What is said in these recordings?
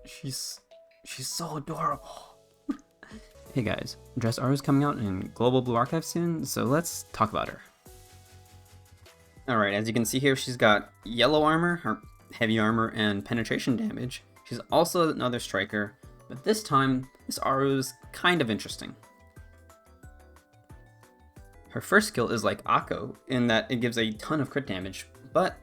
She's she's so adorable. Hey guys, Dress R is coming out in Global Blue Archive soon, so let's talk about her. Alright, as you can see here, she's got yellow armor, or heavy armor, and penetration damage. She's also another striker, but this time, this Aru's kind of interesting. Her first skill is like Akko, in that it gives a ton of crit damage, but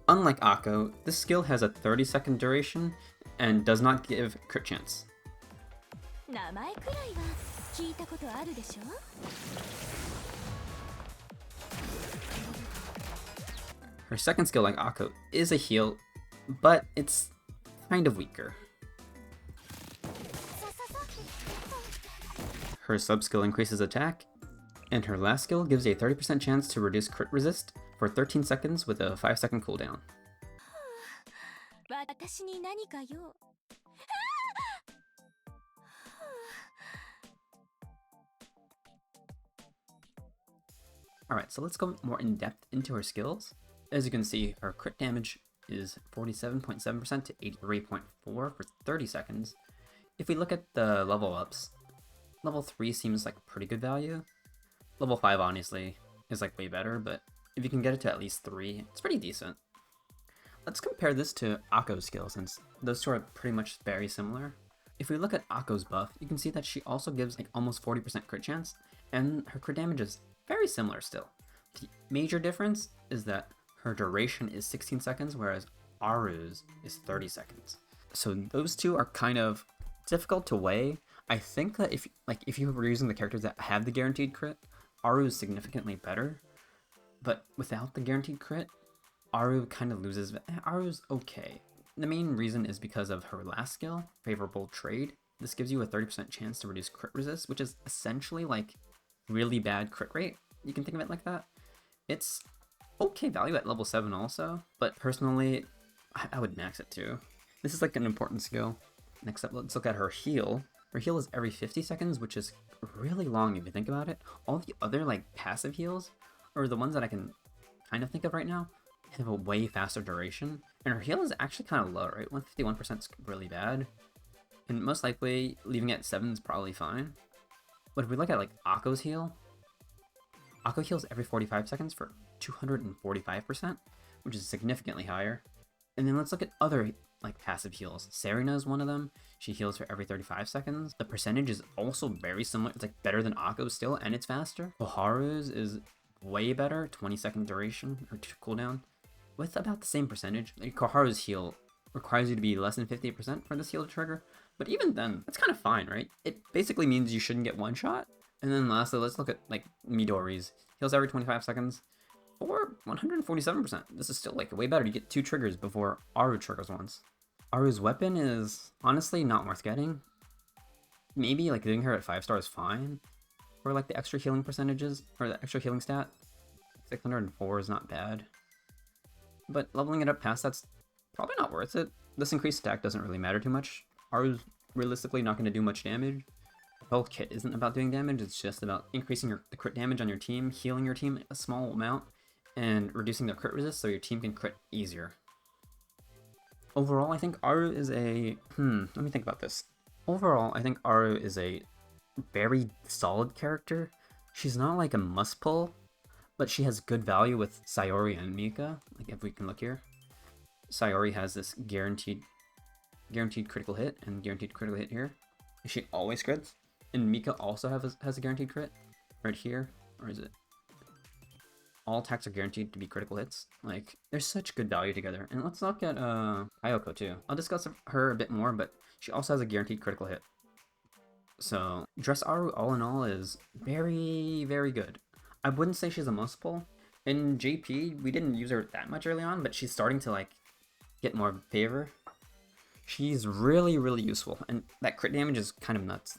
unlike Akko, this skill has a 30-second duration and does not give crit chance. Her second skill, like Akko, is a heal, but it's kind of weaker. Her sub-skill increases attack, and her last skill gives a 30% chance to reduce crit resist for 13 seconds with a 5-second cooldown. Alright, so let's go more in depth into her skills. As you can see, her crit damage is 47.7% to 83.4 for 30 seconds. If we look at the level ups, level 3 seems like a pretty good value. Level 5 honestly is like way better, but if you can get it to at least 3, it's pretty decent. Let's compare this to Akko's skill, since those two are pretty much very similar. If we look at Akko's buff, you can see that she also gives like almost 40% crit chance, and her crit damage is very similar still. The major difference is that her duration is 16 seconds, whereas Aru's is 30 seconds. So those two are kind of difficult to weigh. I think that if you were using the characters that have the guaranteed crit, Aru is significantly better, but without the guaranteed crit, Aru kind of loses. Aru's okay. The main reason is because of her last skill, Favorable Trade. This gives you a 30% chance to reduce crit resist, which is essentially like really bad crit rate. You can think of it like that. It's okay value at level 7 also, but personally, I would max it too. This is like an important skill. Next up, let's look at her heal. Her heal is every 50 seconds, which is really long if you think about it. All the other like passive heals, or the ones that I can kind of think of right now, have a way faster duration. And her heal is actually kind of low, right? 151% is really bad. And most likely, leaving it at 7 is probably fine. But if we look at like Akko's heal, Akko heals every 45 seconds for 245%, which is significantly higher. And then let's look at other like passive heals. Serena is one of them. She heals for every 35 seconds. The percentage is also very similar. It's like better than Akko's still, and it's faster. Koharu's is way better, 20-second duration or cooldown, with about the same percentage. Like Koharu's heal requires you to be less than 50% for this heal to trigger, but even then, that's kind of fine, right? It basically means you shouldn't get one shot. And then lastly, let's look at like Midori's. Heals every 25 seconds for 147%. This is still like way better. You get 2 triggers before Aru triggers once. Aru's weapon is honestly not worth getting. Maybe like getting her at 5-star is fine, or like the extra healing percentages, or the extra healing stat. 604 is not bad, but leveling it up past that's probably not worth it. This increased stack doesn't really matter too much. Aru's realistically not going to do much damage. Whole kit isn't about doing damage, it's just about increasing the crit damage on your team, healing your team a small amount, and reducing their crit resist so your team can crit easier. Overall, I think Aru is a... let me think about this. Overall, I think Aru is a very solid character. She's not like a must pull, but she has good value with Sayori and Mika. Like if we can look here. Sayori has this guaranteed critical hit and guaranteed critical hit here. She always crits. And Mika also has a guaranteed crit right here. Or is it? All attacks are guaranteed to be critical hits. Like, there's such good value together. And let's look at Ayoko too. I'll discuss her a bit more, but she also has a guaranteed critical hit. So, Dress Aru all in all is very, very good. I wouldn't say she's a must pull. In JP, we didn't use her that much early on, but she's starting to like get more favor. She's really, really useful, and that crit damage is kind of nuts.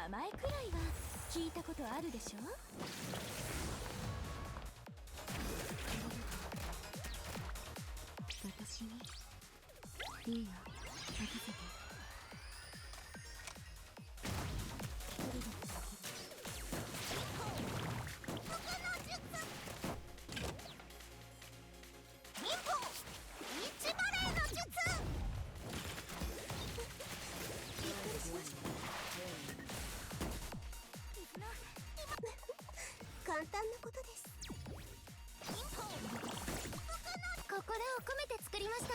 名前くらいは聞いたことあるでしょ。私にルーを任せて。簡単なことです。心を込めて作りました。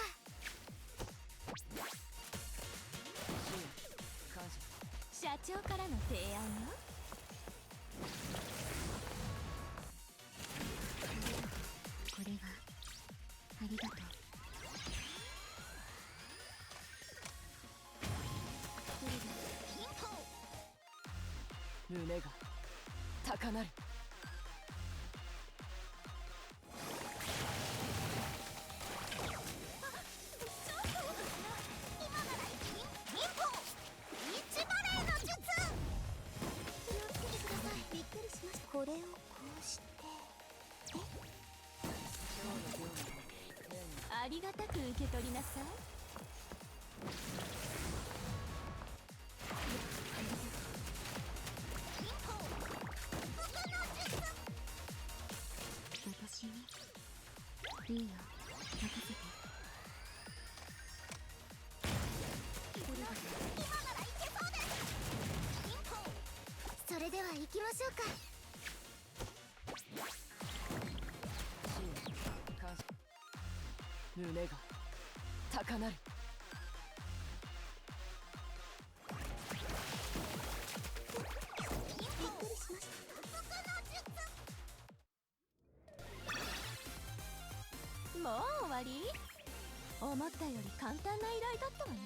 社長からの提案よ。これはありがとう。胸が高鳴る。これをこうして。ありがたく受け取りなさい。私にルーを任せて。それでは行きましょうか。胸が高鳴る。びっくりしました。もう終わり？思ったより簡単な依頼だったわね。